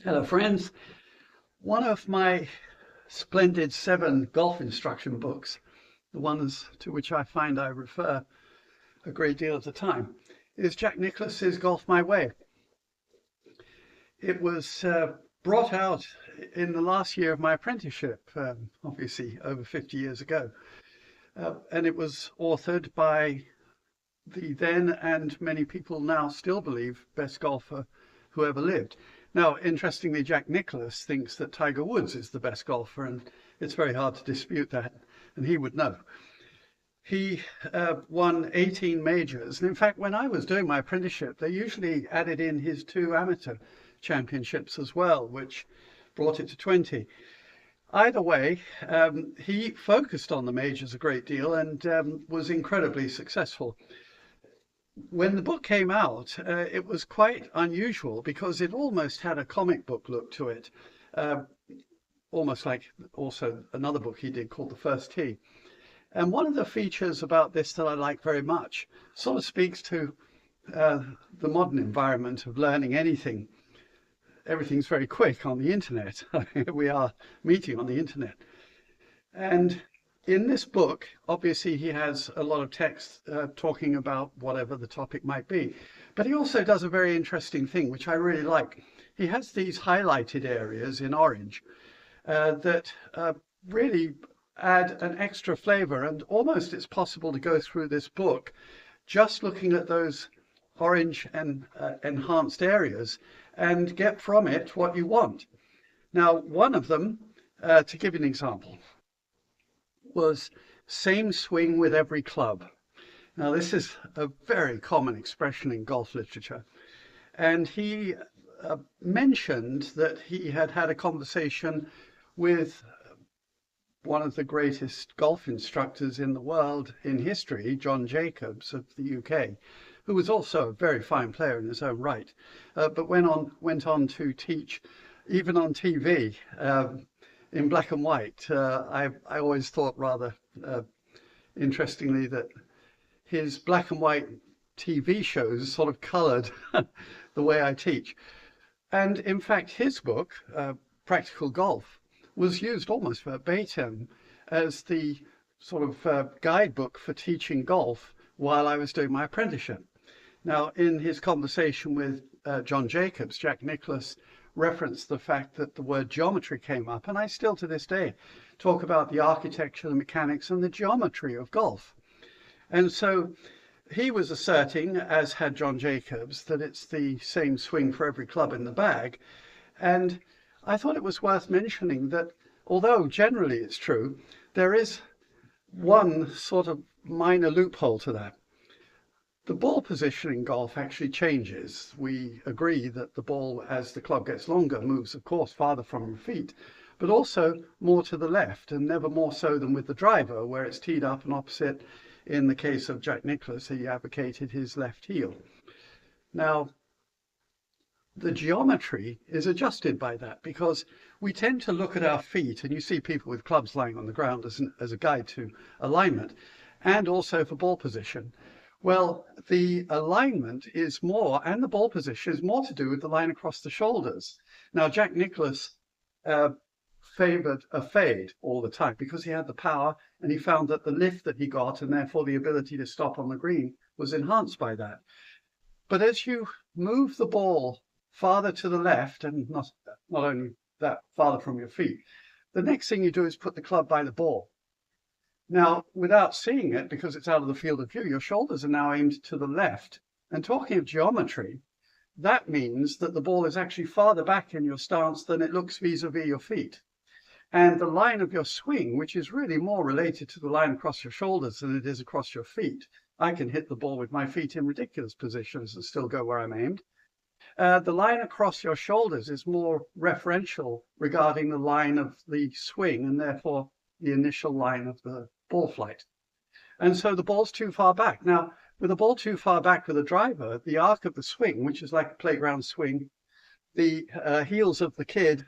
Hello friends. One of my splendid 7 golf instruction books, the ones to which I find I refer a great deal of the time, is Jack Nicklaus's Golf My Way. It was brought out in the last year of my apprenticeship, obviously over 50 years ago. And it was authored by the then and many people now still believe best golfer who ever lived. Now, interestingly, Jack Nicklaus thinks that Tiger Woods is the best golfer, and it's very hard to dispute that, and he would know. He won 18 majors, and in fact, when I was doing my apprenticeship, they usually added in his 2 amateur championships as well, which brought it to 20. Either way, he focused on the majors a great deal and was incredibly successful. When the book came out, it was quite unusual because it almost had a comic book look to it, almost like also another book he did called The First Tee. And one of the features about this that I like very much sort of speaks to the modern environment of learning anything. Everything's very quick on the internet. We are meeting on the internet. And in this book, obviously, he has a lot of text talking about whatever the topic might be. But he also does a very interesting thing, which I really like. He has these highlighted areas in orange that really add an extra flavor. And almost it's possible to go through this book just looking at those orange and enhanced areas and get from it what you want. Now, one of them, to give you an example, was same swing with every club. Now, this is a very common expression in golf literature. And he mentioned that he had had a conversation with one of the greatest golf instructors in the world in history, John Jacobs of the UK, who was also a very fine player in his own right, but went on to teach even on TV. In black and white. I always thought rather interestingly that his black and white TV shows sort of colored the way I teach. And in fact, his book, Practical Golf, was used almost verbatim as the sort of guidebook for teaching golf while I was doing my apprenticeship. Now, in his conversation with John Jacobs, Jack Nicklaus referenced the fact that the word geometry came up, and I still to this day talk about the architecture, the mechanics, and the geometry of golf. And so he was asserting, as had John Jacobs, that it's the same swing for every club in the bag. And I thought it was worth mentioning that although generally it's true, there is one sort of minor loophole to that. The ball position in golf actually changes. We agree that the ball, as the club gets longer, moves, of course, farther from your feet, but also more to the left, and never more so than with the driver, where it's teed up and opposite. In the case of Jack Nicklaus, he advocated his left heel. Now, the geometry is adjusted by that because we tend to look at our feet, and you see people with clubs lying on the ground as a guide to alignment, and also for ball position. Well, the alignment is more, and the ball position is more to do with the line across the shoulders. Now, Jack Nicklaus favored a fade all the time because he had the power, and he found that the lift that he got, and therefore the ability to stop on the green, was enhanced by that. But as you move the ball farther to the left, and not only that, farther from your feet, the next thing you do is put the club by the ball. Now, without seeing it, because it's out of the field of view, your shoulders are now aimed to the left. And talking of geometry, that means that the ball is actually farther back in your stance than it looks vis-a-vis your feet. And the line of your swing, which is really more related to the line across your shoulders than it is across your feet. I can hit the ball with my feet in ridiculous positions and still go where I'm aimed. The line across your shoulders is more referential regarding the line of the swing and therefore the initial line of the ball flight. And so the ball's too far back. Now, with a ball too far back with a driver, the arc of the swing, which is like a playground swing, the heels of the kid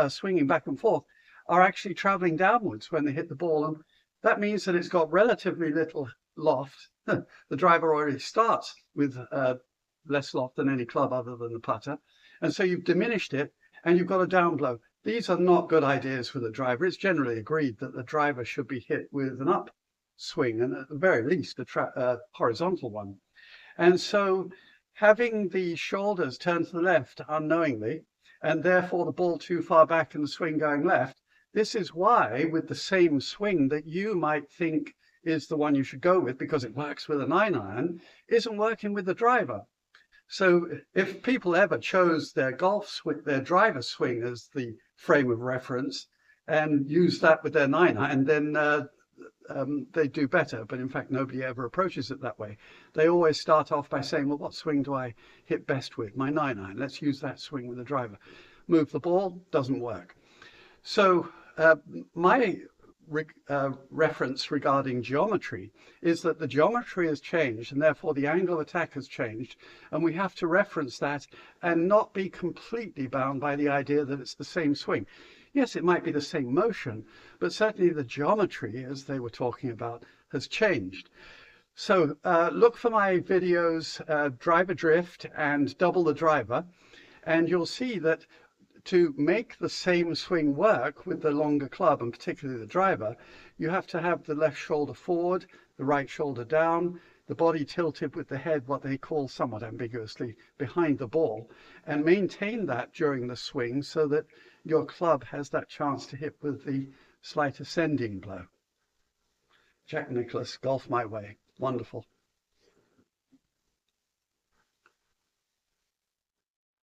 swinging back and forth are actually traveling downwards when they hit the ball. And that means that it's got relatively little loft. The driver already starts with less loft than any club other than the putter. And so you've diminished it. and you've got a down blow. These are not good ideas for the driver. It's generally agreed that the driver should be hit with an up swing, and at the very least a horizontal one. And so having the shoulders turn to the left unknowingly, and therefore the ball too far back and the swing going left, this is why with the same swing that you might think is the one you should go with because it works with a 9-iron, isn't working with the driver. So if people ever chose their their driver swing as the frame of reference and used that with their 9-iron, then they do better. But in fact, nobody ever approaches it that way. They always start off by saying, well, what swing do I hit best with? My 9-iron. Let's use that swing with the driver. Move the ball, doesn't work. So my reference regarding geometry is that the geometry has changed and therefore the angle of attack has changed, and we have to reference that and not be completely bound by the idea that it's the same swing. Yes, it might be the same motion, but certainly the geometry, as they were talking about, has changed. So look for my videos, driver drift and double the driver, and you'll see that to make the same swing work with the longer club, and particularly the driver, you have to have the left shoulder forward, the right shoulder down, the body tilted with the head, what they call somewhat ambiguously, behind the ball, and maintain that during the swing so that your club has that chance to hit with the slight ascending blow. Jack Nicklaus, Golf My Way. Wonderful.